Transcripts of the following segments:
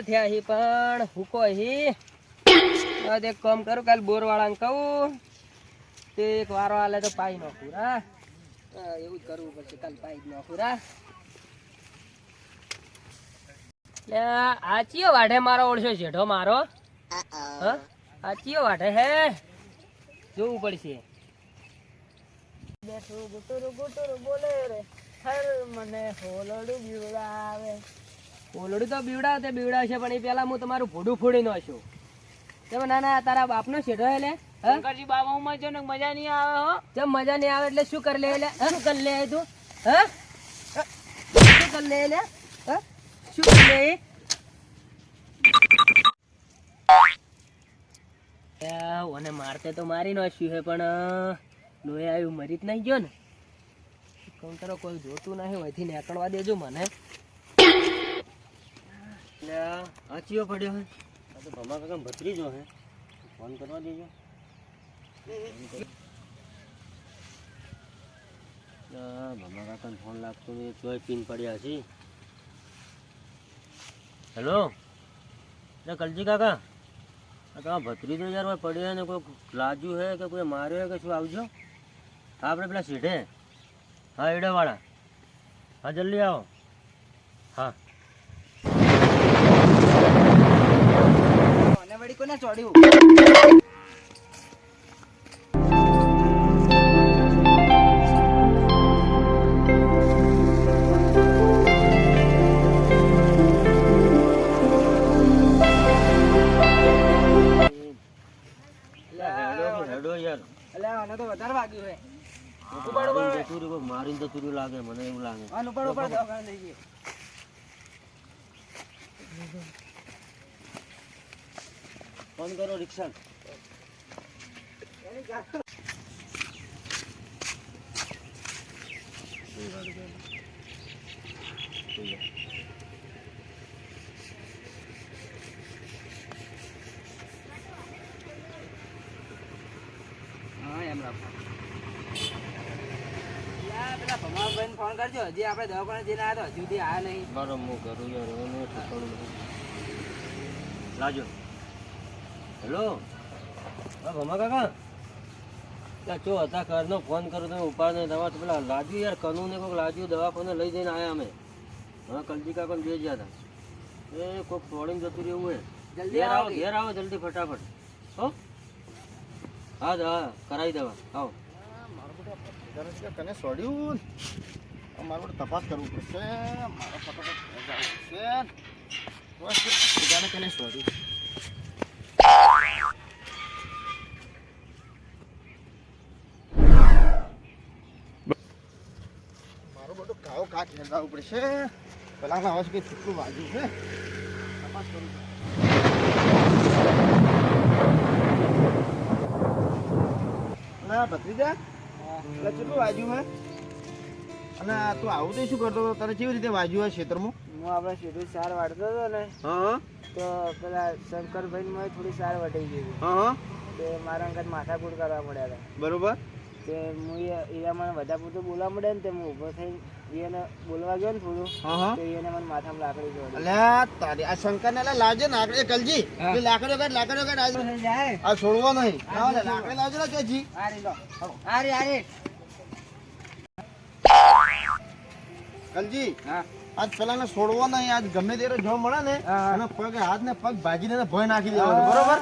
થયા હી પણ હુકો હી એક કામ કરું કાલ બોર વાળાને કહું તે એક વારો આલે તો પાઈ નાખું હા એવું જ કરવું પડશે કાલ પાઈ જ નાખું રા એટલે આ ચિયો વાઢે મારો ઓળશો શેઠો મારો હા આ ચિયો વાઢે હે જોવું પડશે બેઠું ગુટુરું બોલે રે હર મને હોલડું બીવડાવે હોલડું તો બીવડાવે બીવડાવશે પણ એ પેલા હું તમારું ભોડું ફોડી નાખ્યું તમે ના તારા બાપનો શેઠો એટલે શંકરજી બાબામાં છે ને મજા નહીં આવે હો જેમ મજા નહીં આવે એટલે શું કરી લે એટલે શું કરી લે તું હા શું કરી લે એટલે હા શું કરી લે ઓને મારતે તો મારી નાખ્યું છે પણ લોહી આવ્યું મરી જ નહીં ગયો ને કહું કરો કોઈ જોતું નહીં હોયથી નીકળવા દેજો મને આચીઓ પડ્યો હોય તો ભમા કાકા ભત્રીજો હે ફોન કરવા દેજો ભમા કાકાને ફોન લાગતો નહીં ચોય પીન પડ્યા છે હેલો કલજી કાકા તમારા ભત્રીજો યાર પડ્યા ને કોઈ લાજ્યું હે કે કોઈ માર્યો હે કે શું આવજો હા આપણે પેલા સીધે હા એડાવાળા હા જલ્દી આવો હા વળી કોને ચોડ્યું મારીને જતું લાગે મને એવું લાગે ફોન કરો રિક્ષા હા એમ રાખો પેલા ભમાભાઈ ફોન કરજો હજી આપણે દવાખાને જઈને આવ્યા તો હજુ સુધી આવ્યા નહીં બરોબર હું કરું યાર લાજો હેલો હા ભમા કાકા ત્યાં ચો હતા ઘરનો ફોન કરો તમે ઉપાડ નહીં દવા તો પેલા લાજુ યાર કનું ને કોઈક લાજુ દવાખાને લઈ જઈને આવ્યા અમે હા કલજી કાકા બે ગયા હતા એ કોઈક છોડીને જતું રહ્યું હોય જલ્દી આવો ઘેર આવો જલ્દી ફટાફટ હો હા હા કરાવી દેવા આવો કને છોડ્યું મારે તપાસ કરવું પડશે મારા ફટાફટ કને છોડ્યું મારું બધું કાવ કાચ લગાવવું પડશે પેલાના અવાજ કંઈ છૂટું વાગ્યું છે તપાસ કરું ભત્રીજા એટલે કેટલું વાજ્યું હે અને તું આવું તો શું કરતો હતો તને કેવી રીતે વાજ્યું હોય ક્ષેત્રમાં હું આપણે સીધું સાર વાળતો હતો ને હા તો પેલા શંકરભાઈ મને થોડી સાર વટાઈ ગઈ હા તે મારા અંગત માથાકૂટ કરવા મળ્યા હતા બરોબર તે હું એને મને બધા પૂરતું બોલવા મળે ને તે હું ઊભો થઈને એને બોલવા ગયો ને થોડું તો એને મને માથામાં લાકડી જોડી અલ્યા તારી આ શંકર ને લાવજે નાકડી કલજી લાકડીઓ કાઢ આ છોડવો નહીં લાકડી લાવજો ને ચોજી આરે કલજી આજ પેલા ને છોડવો નહીં આજ ગમે ત્યારે જો મળે ને અને પગ હાથ ને પગ ભાજીને ભય નાખી દેવાનો બરોબર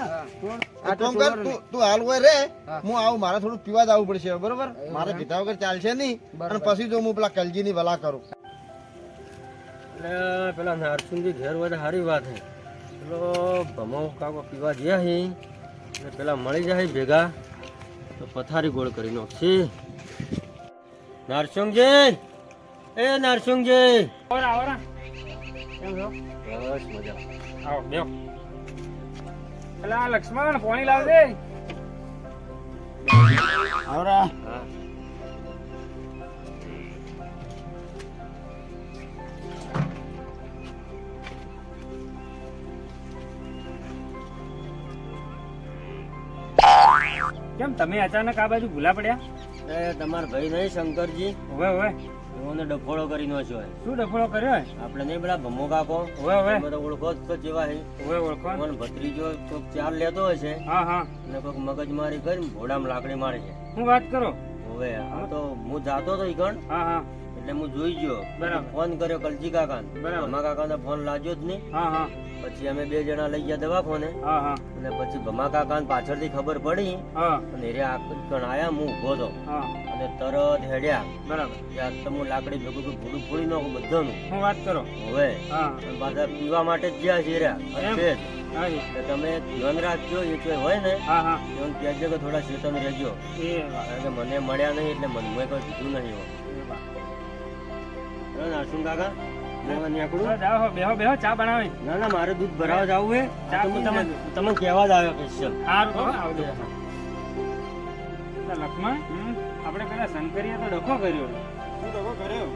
તું હાલ હોય રે હું આવું મારે થોડું પીવા જ આવવું પડશે બરોબર મારે પીધા વગર ચાલશે નહીં અને પછી જો હું પેલા કલજી ની ભલા કરું એટલે પેલા નારસિંહજી ઘેર વધે સારી વાત છે પેલો ભમો કાકો પીવા ગયા હે એટલે પેલા મળી જાય ભેગા તો પથારી ગોળ કરી નાખશે નારસિંહજી એ નારસિંહજી આવરા કેમ છો બસ મજા આવો બેહો પેલા લક્ષ્મણ પાણી લાવ દે આવરા હા કેમ તમે અચાનક આ બાજુ ભૂલા પડ્યા તમારા ભાઈ નહીં શંકરજી? હવે હવે એમને ડફોળો કરી નો છો. શું ડફોળો કર્યો? આપણે નહીં પેલા ભમો કાકો હવે હવે તમે તો ઓળખો જ તો જેવા હે. હવે ઓળખો. મને ભત્રીજો કોક ચાર લેતો હશે હા હા અને કોક મગજમારી કરી ઘોડામાં લાકડી મારે છે. શું વાત કરો? હવે આ તો હું જાતો તો ઈકણ હા હા એટલે હું જોઈ ગયો. બરાબર. ફોન કર્યો કલજી કાકા. બરાબર. ભમા કાકા ફોન લાગ્યો જ નહીં. હા હા પછી અમે 2 જણા લઈ ગયા દવાખાને હા હા અને પછી ભમા કાકા પાછળથી ખબર પડી હા અને રે આકણ આયા હું ઉભો હતો હા અને તરત હેડ્યા. બરાબર. ત્યાં તો હું લાકડી ભેગું ભૂડું ફોડી નાખું બધાનું. શું વાત કરો? હવે હા અને પાછા પીવા માટે જ ગયા છે રહ્યા. એમ? છે જ. હા જી. એટલે તમે ધ્યાન રાખજો. એ કોઈ હોય ને હા હા એવું કહેજો કે થોડા ચેતન રહેજો. એ વાત. કારણ કે મને મળ્યા નહીં એટલે મને મેં કોઈ કીધું નહીં હોય. એ વાત. બરાબર, નારસિંહ કાકા લેવા નીકળું? હા, જાઓ બેહો બેહો ચા બનાવી. ના ના મારે દૂધ ભરાવા જવું હે. ચા તો હું પીને તમને કહેવા જ આવ્યો સ્પેશિયલ. સારું તો આવજો. લક્ષ્મણ આપણે પેલા શંકરીએ તો ડખો કર્યો. શું ડખો કર્યો?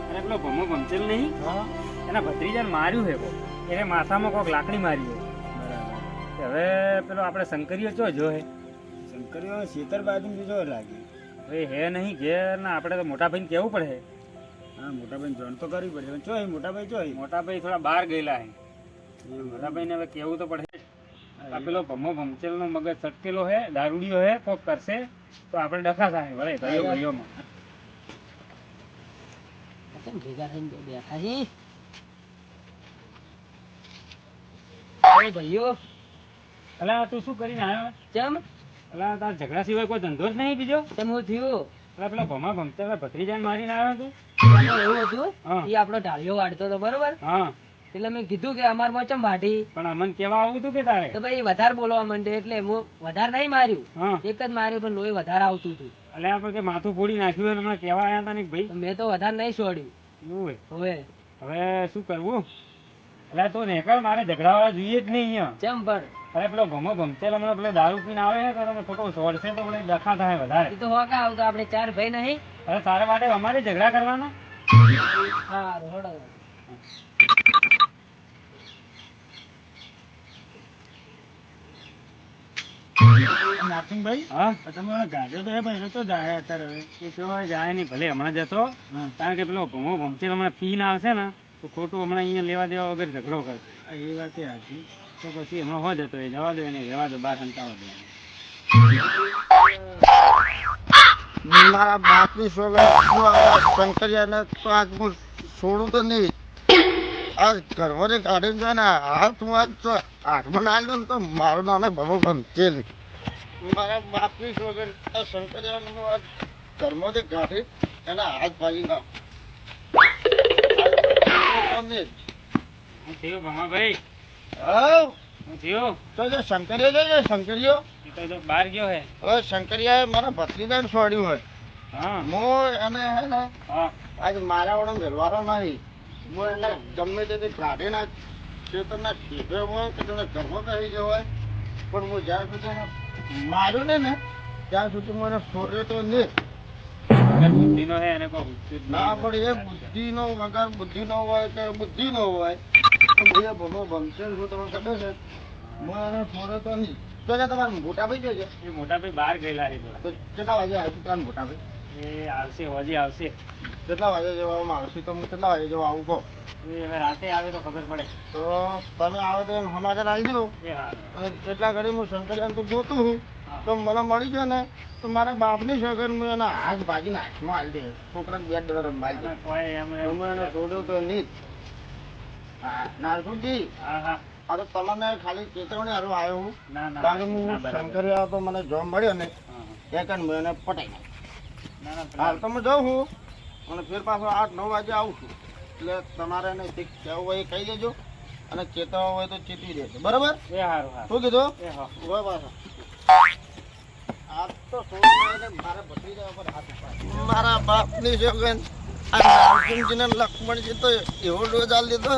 અને પેલો ભમો ભમચેલ નહીં હા એના ભત્રીજાને માર્યું હે કોક. એને માથામાં કોક લાકડી મારી હે. બરાબર. હવે પેલો આપણે શંકરીઓ ચો જો હે શંકરીઓ શેતર બાજુ બીજો લાગે. હવે હે નહીં ઘેર ને આપણે તો મોટા ભાઈને કેવું પડે. હા મોટા ભાઈ જોન તો કરવી પડે. ચોય મોટા ભાઈ ચોય. મોટા ભાઈ થોડા બહાર ગયેલા હે. મોટા ભાઈને હવે કેવું તો પડે. આ પેલો ભમો ભમચેલ નો મગજ સટકેલો હે, દારૂડિયો હે, કોક કરશે તો આપણે ડખા થાય. વળે ભાઈઓ ભાઈઓમાં ભેગા થઈને બેઠા છીએ. ભાઈઓ અલા તું શું કરીને આવ્યો? કેમ અલા તાર ઝઘડા સિવાય કોઈ ધંધો જ નહીં બીજો? કેમ હું થયું? અલા પેલા ભમા ભમચેલ ભત્રીજાને મારીને આવ્યો તું? એવું હતું હા. એ આપણો ઢાળિયો વાળતો હતો બરોબર, હા એટલે મેં કીધું કે અમાર માં ચમ વાઢી, પણ અમને કેવા આવું તું કે તારે? તો ભાઈ વધારે બોલવા માંડે એટલે હું વધારે નહીં માર્યું, હા એક જ માર્યું પણ લોહી વધારે આવતું હતું. એટલે આપણે કે માથું ફોડી નાખ્યું એટલે હમણાં કેવા આવ્યા હતા ને કે ભાઈ તો મેં તો વધારે નહીં છોડ્યું. એવું હોય. હવે હવે શું કરવું? એટલે તો નેકળ મારે ઝઘડાવાળા જોઈએ જ નહીં અહીંયા. ચમ પણ અરે પેલો ભમો ભમચેલ હમણાં પેલો દારૂ પીને આવે છે તો તમે ખોટો છોડશે તો મને ડખા થાય વધારે. એ તો હોકા આવતો, આપણે ચાર ભાઈ નહીં. અરે તારા માટે અમારે ઝઘડા કરવાના? હા રોડ નારસિંહભાઈ હા તમે ગાજો તો ભાઈ તો જાય અત્યારે હવે. એ તો જાય નહીં ભલે હમણાં જતો, કારણ કે પેલો ભમો ભમચેલ હમણાં પીને આવશે ને તો ખોટું હમણાં અહીંયા લેવા દેવા વગર ઝઘડો કરશે. એ વાત સાચી. તો પછી હમણાં હો જતો એ જવા દો એને, રહેવા દો, બહાર સંતાવા દો એને. મારા બાપની શંકરિયાને તો આજ હું છોડું તો નહીં. આ ઘરવાળી કાઢીને જાય ને હાથ હું આજ તો હાથમાં ના આવ્યો ને તો મારું નામ ભમો ભમચેલ. મારા બાપની વગર આ શંકરિયાને હું આજ ઘરમાંથી કાઢી એના હાથ ભાગી નાખ. શું થયું ભમાભાઈ? હા શું થયું? તો જે શંકરિયા છે શંકરિયો એ તો જો બહાર ગયો હે. હવે શંકરિયાએ મારા ભત્રીજાને છોડ્યું હોય. હા હું એને હે ને હા આજ મારા વડે ઘરવાળો નહીં. હું એને ગમે તે કાઢીને ખેતરના ઠીકે હોય કે તેને ઘરમાં કહી ગયો હોય, પણ હું જ્યાં સુધી એને માર્યું ને ત્યાં સુધી હું એને છોડ્યો તો નહીં. વગર બુદ્ધિનો હે એને કોઈ પૂછ્યું જ ના નહીં. પણ એ બુદ્ધિનો વગર બુદ્ધિનો હોય કે બુદ્ધિનો હોય તો ભાઈ ભમો ભમચેલ હું તમને ખબર છે હું એને છોડ્યો તો નહીં. તો જે તમારા મોટા ભાઈ છે એ મોટા ભાઈ બહાર ગયેલા છે તો કેટલા વાગે આવ્યું તમારા મોટા ભાઈ? એ આવશે, હજી આવશે. કેટલા વાગે જવા આવશે તો હું કેટલા વાગે જવા આવું કહો? એ હવે રાતે આવે તો ખબર પડે. તો તમે આવો તો એમ સમાચાર આવી દો. એ હા અને એટલા ઘડી હું શંકરિયાને તો જોતું હું તો મને મળી ગયો ને તો મારા બાપની સગન હું એના હાથ ભાગીને હાથમાં હાલી દે. છોકરાને $2 રમાડી દે. અને કોઈ એમ તો હું એને છોડ્યો તો નહીં જ. હા નારસુજી હા હા આ તો તમને ખાલી ચેતવણી હારું આવ્યો હું. ના ના કારણ કે હું ના, બરાબર. શંકરિયા તો મને જોબ મળ્યો ને હા, હા. ત્યાં કારણે મેં એને પટાઈ નાખ્યો. ના ના હાલ પેલા- તો હું જાઉં છું અને ફેર પાછો 8-9 વાગે આવું છું. એટલે તમારે એને જે કહેવું હોય એ કહી દેજો અને ચેતવવા હોય તો ચેતવી દેજો. બરાબર? એ હારું હા શું કીધું? એ હા ઉભા પાછા. આ તો છોકરા એને મારા ભત્રીજા ઉપર હાથ ઉપાડ્યો. મારા બાપની સોગન આ નારસિંહજી ને લક્ષ્મણજી તો એવો ડોઝ આલી દીધો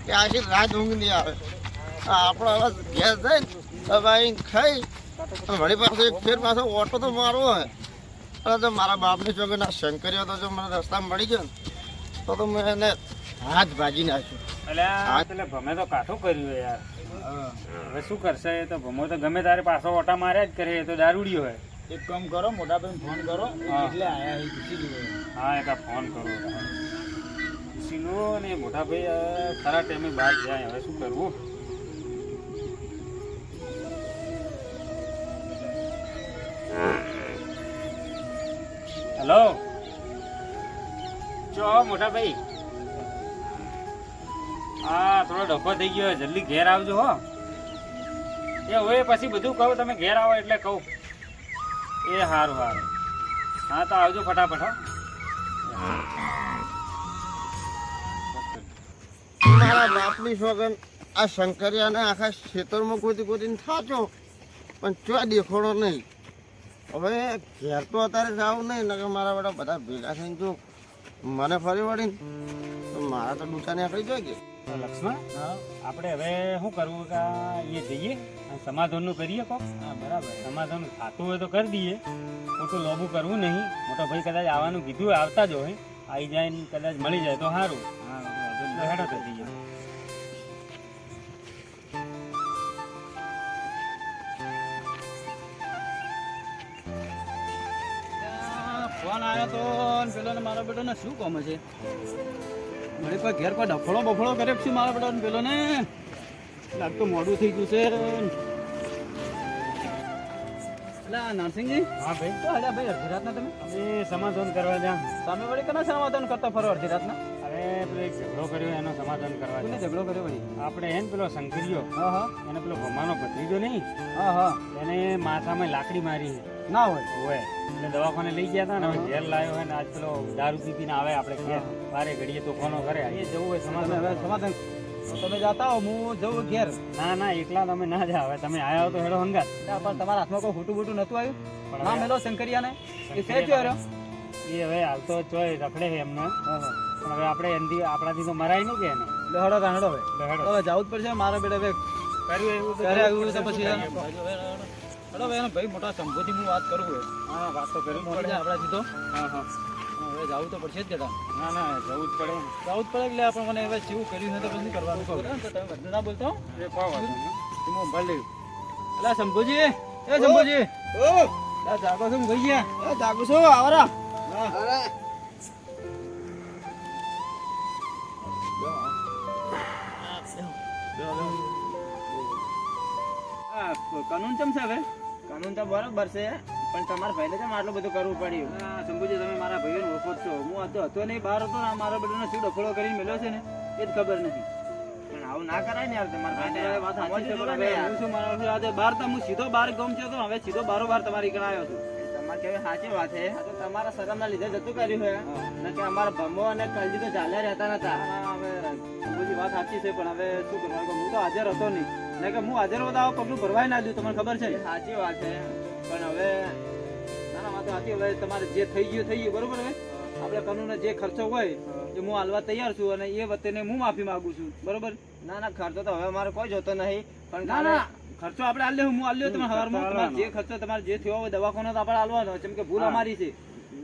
કે આખી રાત ઊંઘ નહીં આવે. આ આપણો હવે ગેસ જાય ને દબાઈ ખાઈ અને વળી પાછો એક ફેર પાછો ઓટો તો મારવો હોય. અને જો મારા બાપની સોગન આ શંકરિયો તો જો મને રસ્તામાં મળી ગયો ને તો મેં એને હાથ ભાજી નાખ્યો. અલ્યા પેલા ભમે તો કાઠું કર્યું હે યાર. હવે શું કરશે? એ તો ભમો તો ગમે તારે પાછો ઓટા માર્યા જ કરે. એ તો દારૂડિયો હોય. એક કામ કરો, મોટા ભાઈ ફોન કરો, હા. એટલે આયા એ પૂછી જુઓ. હા એક આ ફોન કરો ખુશીનો ને મોટા ભાઈ ખરા ટાઈમે બહાર જાય હવે શું કરવું. હેલો ચો મોટા ભાઈ હા થોડો ડખો થઈ ગયો જલ્દી ઘેર આવજો હો. એ હવે પછી બધું કહું તમે ઘેર આવો એટલે કહું. એ સારું સારું હા તો આવજો ફટાફટ હો. મારા બાપની સોગન આ શંકરિયાને આખા ખેતરમાં ગોતીને થાચો પણ ચો દેખોડો નહીં. હવે ઘેર તો અત્યારે જાવું નહીં નકર મારા બેટા બધા ભેગા થઈને જો મને ફરી વળીને તો મારા તો ડૂચા નીકળી જાય કે. લક્ષ્મણ આપણે હવે શું કરવું કે એ જઈએ અને સમાધાનનું કરીએ કોક. હા બરાબર સમાધાન થતું હોય તો કરી દઈએ. ખોટું લોભું કરવું નહીં. મોટો ભાઈ કદાચ આવવાનું કીધું હોય આવતા જ હોય. આવી જાય ને કદાચ મળી જાય તો સારું. હા હેડો તો જઈએ. ફોન આવ્યો તો પેલો ને મારા બેટો ને શું કામ છે? મને કોઈ ઘેર કોઈ ડફળો બફળો કરે છે મારા બેટો ને પેલો ને લાગતું મોડું થઈ ગયું છે. એટલે નરસિંહજી હા ભાઈ તો હલ્યા ભાઈ અડધી રાતના તમે અમે સમાધાન કરવા જા. તમે વળી કના સમાધાન કરતા ફરો અડધી રાતના? અરે પેલો એક ઝઘડો કર્યો એનો સમાધાન કરવા કોને જા. ઝઘડો કર્યો વળી? આપણે હે ને પેલો શંકરીયો હા હા એને પેલો ભમાનો ભત્રીજો નહીં હા હા એને માથામાં લાકડી મારી ના હોય હોય એટલે દવાખાને લઈ ગયા હતા ને હવે ઘેર લાવ્યો હોય ને આજ પેલો દારૂ પીને આવે આપણે ઘેર બારે ઘડીએ તો ફોનો કરે એ જવું હોય તમે સમાધાન હવે કરવા. સમાધાન તો તમે જાતા હો હું જવું ઘેર. ના ના એકલા તમે ના જાવ હવે તમે આયા હો તો હેડો હંગાત. પણ તમારા હાથમાં કોઈ ખોટું બોટું નતું આવ્યું? પણ ના હવે મેલો શંકરિયાને એ છે શંકરિયા રહ્યો? એ હવે હાલ તો ચોય રખડે છે એમને હા હા પણ હવે આપણે એનથી આપણાથી તો મરાય નહીં કે એને એટલે હડો કાંડો હવે એટલે હેડો હવે જવું જ પડશે મારા બેટા હવે કર્યું એવું તો ત્યારે આવ્યું તો શું પછી કરીએ? હડો ભાઈ એનો ભાઈ મોટા શંભુથી હું વાત કરું હવે હા વાત તો કરવી જ મોડી પડે. જાય આપણાથી તો હા હા હવે જવું તો પડશે જ જતા ના ના જવું જ પડે ને. જવું જ પડે એટલે આપણે મને હવે શું કર્યું છે તો પછી કરવાનું કહું તો તમે બધું ના બોલતો એ કહો વાંધો નહીં. હું સંભાળ લેવું એટલે શંભુજી એ શંભુજી લા જાગો છો ગઈ ગયા જાગુ છો આવરા. અરે આ કાનૂન ચમ છે હવે કાનૂન તો બરોબર છે પણ તમારા ભાઈને કેમ આટલું બધું કરવું પડ્યું? આ શંભુજી તમે મારા ભાઈઓને ઓળખો જ છો હું આ તો હતો નહીં બહાર હતો ને આ મારા બેટાને શું ડફળો કરીને મેલ્યો છે ને એ જ ખબર નથી પણ આવું ના કરાય ને યાર તમારા ભાઈને વાત સાચી છે સમજવું પણ જોઈએ હવે યાર. હું શું માનવા છું આજે બહાર તો હું સીધો બહાર ગમ છે તો હવે સીધો બારોબાર તમારી કણ આવ્યો છું તમારે કેવી સાચી વાત છે. આ તો તમારા શરમના લીધે જતું કર્યું છે ને કે અમારા ભમો અને કલજી તો ચાલ્યા રહેતા નતા. હવે શંભુજી વાત સાચી છે પણ હવે શું કરવાનું હું તો હાજર હતો નહીં ને કે હું હાજર હોતા આવું પગલું ભરવાય ના દઉં તમને ખબર છે એ સાચી વાત છે પણ હવે ના ના વાત સાચી હવે તમારે જે થઈ ગયું બરોબર હવે આપણે કાનૂન જે ખર્ચો હોય એ હું હાલવા તૈયાર છું અને એ વખતે હું માફી માંગુ છું બરોબર ના ના ખર્ચો તો હવે અમારે કોઈ જોતો નહીં પણ ના ના ખર્ચો આપણે હાલ હું હાલ લ્યો તમે હવારમાં તમારે જે ખર્ચો તમારે જે થયો હોય દવાખાનો તો આપણે હાલવાનો કેમ કે ભૂલ અમારી છે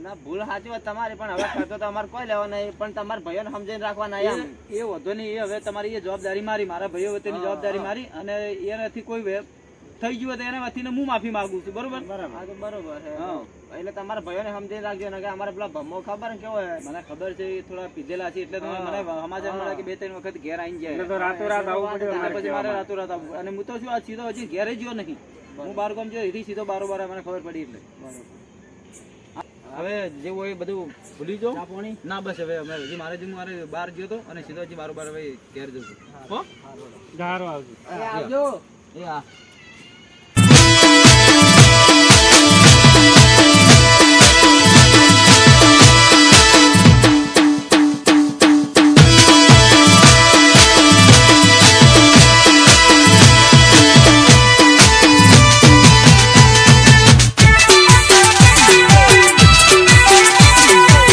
ના ભૂલ સાચી વાત તમારી પણ હવે ખર્ચો તો અમારે કોઈ લેવા નહીં પણ તમારા ભાઈઓને સમજીને રાખવાના એમ. એ વધો નહીં એ હવે તમારી એ જવાબદારી મારી મારા ભાઈઓ વચ્ચેની જવાબદારી મારી અને એનાથી કોઈ થઈ ગયું તો એના વતીને હું માફી માંગુ છું બરોબર હા તો બરોબર છે હા. એટલે તમારા ભાઈઓને સમજીને રાખજો ને કે અમારે પેલા ભમો ખબર ને કેવો હે મને ખબર છે એ થોડા પીધેલા છે એટલે તો મને સમાચાર મળે કે 2-3 વખત ઘેર આવીને જાય એટલે તો રાતોરાત આવવું પડ્યું એટલે અમારે પછી મારે કહેવામાં. રાતોરાત આવવું અને હું તો શું આ સીધો હજી ઘેરે ગયો નથી હું બાર ગામ ગયો એથી સીધો બારોબાર મને ખબર પડી એટલે હવે જે હોય એ બધું ભૂલી જાઓ ના બસ હવે અમે હજી મારે બહાર ગયો હતો અને સીધો હજી બારોબાર હવે ઘેર જઉં છું હો સારું આવજો આવજો એ હા